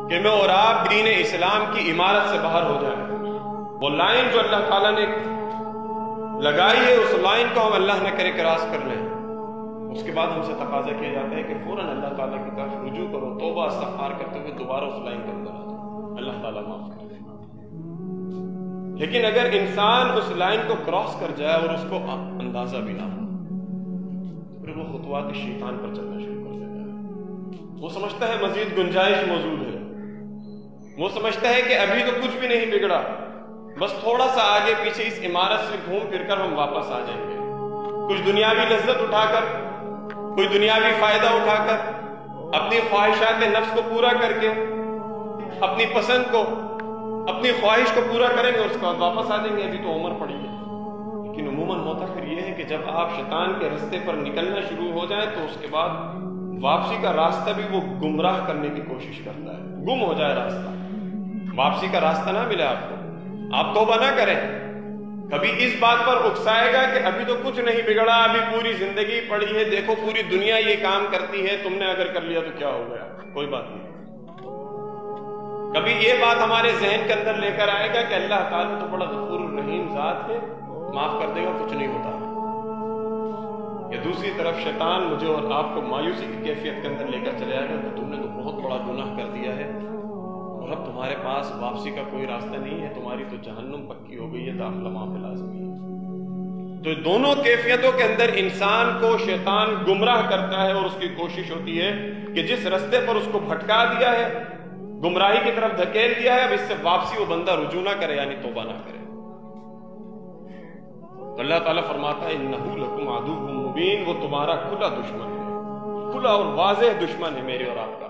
کہ میں اور آپ دین اسلام کی عمارت سے باہر ہو جائیں۔ وہ لائن جو اللہ تعالیٰ نے لگائی ہے، اس لائن کو ہم اللہ نہ کرے کراس کر لیں، اس کے بعد ہم سے تقاضا کیا جاتا ہے کہ فوراً اللہ تعالیٰ کی طرف رجوع کرو، توبہ استغفار کرتے ہوئے دوبارہ اس لائن کے اندر آ جاؤ، اللہ تعالیٰ معاف کر دے گا۔ لیکن اگر انسان اس لائن کو کراس کر جائے اور اس کو اندازہ بھی نہ ہو، پھر وہ خطوات شیطان پر چلنا شروع کر دیتا ہے۔ وہ سمجھتا ہے مزید گنجائش موجود ہے، وہ سمجھتا ہے کہ ابھی تو کچھ بھی نہیں بگڑا، بس تھوڑا سا آگے پیچھے اس عمارت سے گھوم پھر کر ہم واپس آ جائیں گے، کچھ دنیاوی لذت اٹھا کر، کوئی دنیاوی فائدہ اٹھا کر، اپنی خواہشات نفس کو پورا کر کے، اپنی پسند کو، اپنی خواہش کو پورا کریں گے، اس کے بعد واپس آ جائیں گے، ابھی تو عمر پڑی ہے۔ لیکن عموماً ہوتا پھر یہ ہے کہ جب آپ شیطان کے راستے پر نکلنا شروع ہو جائیں تو اس کے بعد واپسی کا راستہ بھی وہ گمراہ کرنے کی کوشش کرتا ہے، گم ہو جائے راستہ، واپسی کا راستہ نہ ملے آپ کو، آپ توبہ نہ کریں، کبھی اس بات پر اکسائے گا کہ ابھی تو کچھ نہیں بگڑا، ابھی پوری زندگی پڑی ہے، دیکھو پوری دنیا یہ کام کرتی ہے، تم نے اگر کر لیا تو کیا ہو گیا، کوئی بات نہیں۔ کبھی یہ بات ہمارے ذہن کے اندر لے کر آئے گا کہ اللہ تعالیٰ تو بڑا غفور الرحیم ذات ہے، معاف کر دے گا، کچھ نہیں ہوتا۔ یا دوسری طرف شیطان مجھے اور آپ کو مایوسی کی کیفیت کے اندر لے کر چلے آئے گا کہ تم نے تو بہت بڑا گناہ کر دیا ہے اور اب تمہارے پاس واپسی کا کوئی راستہ نہیں ہے، تمہاری تو جہنم پکی ہو گئی ہے، داخلہ وہاں پہ لازمی ہے۔ تو دونوں کیفیتوں کے اندر انسان کو شیطان گمراہ کرتا ہے اور اس کی کوشش ہوتی ہے کہ جس رستے پر اس کو بھٹکا دیا ہے، گمراہی کی طرف دھکیل دیا ہے، اب اس سے واپسی وہ بندہ رجوع نہ کرے، یعنی توبہ نہ کرے۔ تو اللہ تعالیٰ فرماتا ہے انہ لکم عدو مبین، وہ تمہارا کھلا دشمن ہے، کھلا اور واضح دشمن ہے میرے اور آپ کا۔